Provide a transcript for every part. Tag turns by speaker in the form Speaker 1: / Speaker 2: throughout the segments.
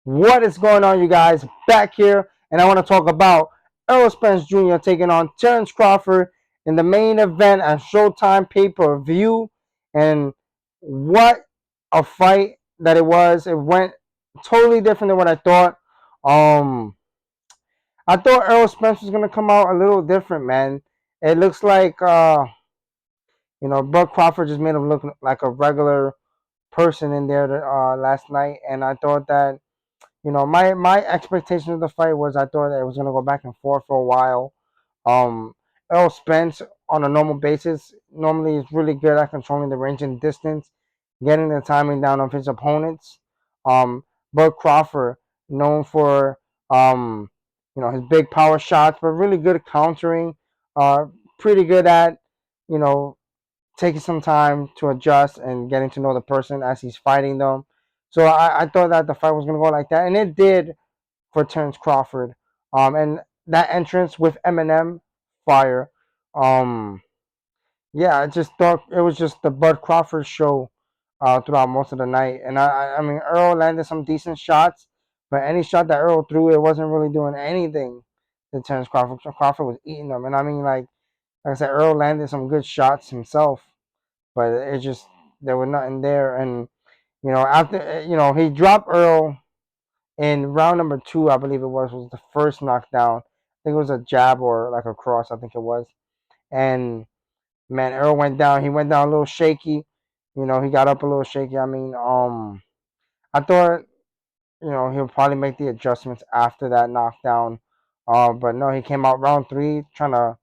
Speaker 1: What is going on, you guys? Back here, and I want to talk about Errol Spence Jr. taking on Terence Crawford in the main event at Showtime pay-per-view. And what a fight that it was. It went totally different than what I thought. Um, I thought Errol Spence was gonna come out a little different, man. It looks like Bud Crawford just made him look like a regular person in there last night, and I thought that my expectation of the fight was I thought that it was gonna go back and forth for a while. Um, Errol Spence on a normal basis normally is really good at controlling the range and distance, getting the timing down of his opponents. Um, Bud Crawford, known for his big power shots, but really good at countering. Pretty good at you know taking some time to adjust and getting to know the person as he's fighting them. So I thought that the fight was gonna go like that, and it did for Terence Crawford. And that entrance with Eminem, fire. Um, yeah, I just thought it was just the Bud Crawford show throughout most of the night. And I mean, Earl landed some decent shots, but any shot that Earl threw, it wasn't really doing anything to Terence Crawford. Crawford was eating them, and I mean, like I said, Earl landed some good shots himself, but it just there was nothing there. And after he dropped Earl in round number two, I believe it was the first knockdown. I think it was a jab or like a cross, I think it was. And man, Earl went down. He went down a little shaky. He got up a little shaky. I mean, I thought, he'll probably make the adjustments after that knockdown. But no, he came out round three trying to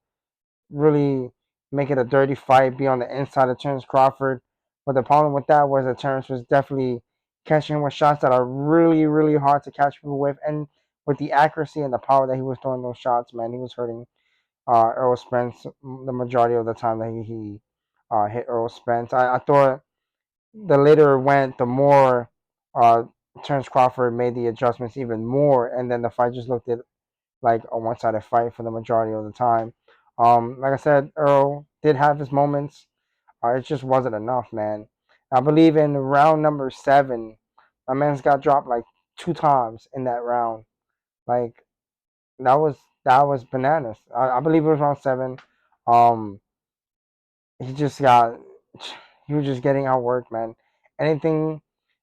Speaker 1: really make it a dirty fight, be on the inside of Terence Crawford. But the problem with that was that Terence was definitely catching him with shots that are really, really hard to catch people with. And with the accuracy and the power that he was throwing those shots, man, he was hurting Errol Spence the majority of the time that he hit Errol Spence. I thought the later it went, the more uh, Terence Crawford made the adjustments even more. And then the fight just looked like a one-sided fight for the majority of the time. Like I said, Earl did have his moments. It just wasn't enough, man. I believe in round number seven, my man's got dropped like two times in that round. Like that was bananas. I believe it was round seven. Um, he just got he was just getting outworked, man. Anything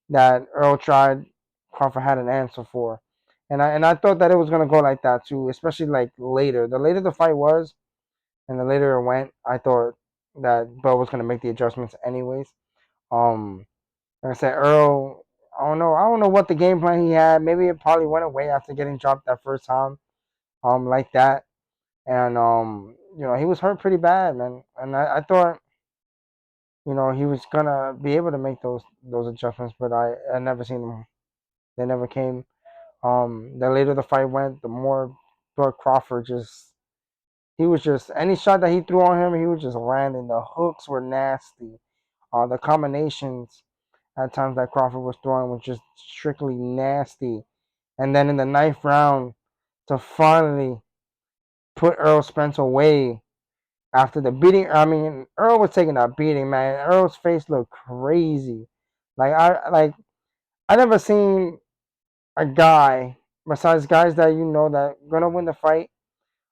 Speaker 1: that Earl tried, Crawford had an answer for. And I thought that it was gonna go like that too, especially like later. The later the fight was, and the later it went, I thought that Bud was gonna make the adjustments anyways. Um, like I said, Earl, I don't know what the game plan he had. Maybe it probably went away after getting dropped that first time, like that. And he was hurt pretty bad, man. And I thought, he was gonna be able to make those adjustments, but I never seen them. They never came. The later the fight went, the more Bud Crawford he was just any shot that he threw on him, he was just landing. The hooks were nasty. The combinations at times that Crawford was throwing was just strictly nasty. And then in the ninth round, to finally put Errol Spence away after the beating. I mean, Earl was taking a beating, man. Earl's face looked crazy. I never seen a guy besides guys that that gonna win the fight.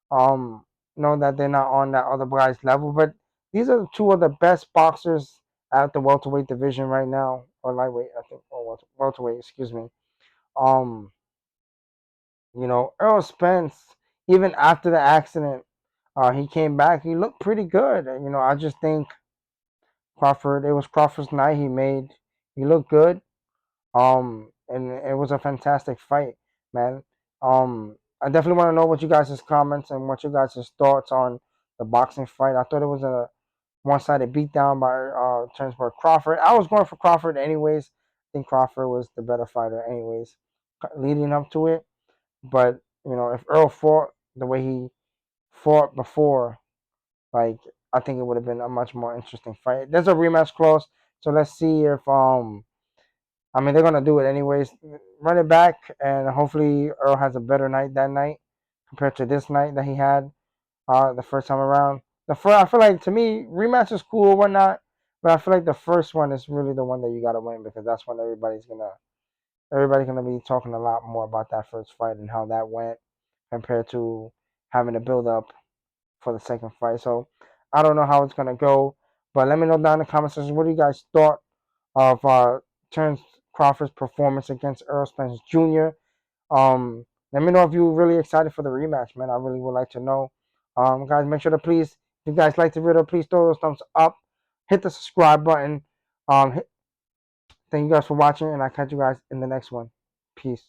Speaker 1: Um, know that they're not on that other guy's level, but these are two of the best boxers at the welterweight division right now, or lightweight, I think, or welterweight. Excuse me. Um, Errol Spence, even after the accident, he came back. He looked pretty good. I just think Crawford. It was Crawford's night. He looked good. And it was a fantastic fight, man. I definitely want to know what you guys' comments and what you guys' thoughts on the boxing fight. I thought it was a one-sided beatdown by Terence Crawford. I was going for Crawford anyways. I think Crawford was the better fighter anyways, leading up to it. But if Earl fought the way he fought before, like I think it would have been a much more interesting fight. There's a rematch clause, so let's see if I mean they're gonna do it anyways. Run it back, and hopefully Earl has a better night that night compared to this night that he had the first time around. I feel like to me rematch is cool or whatnot, but I feel like the first one is really the one that you gotta win because that's when everybody's gonna be talking a lot more about that first fight and how that went compared to having to build up for the second fight. So I don't know how it's gonna go, but let me know down in the comment section what do you guys thought of Terence Crawford's performance against Errol Spence Jr. Let me know if you're really excited for the rematch, man. I really would like to know. Guys, make sure to please, if you guys like the video, please throw those thumbs up, hit the subscribe button. Thank you guys for watching, and I'll catch you guys in the next one. Peace.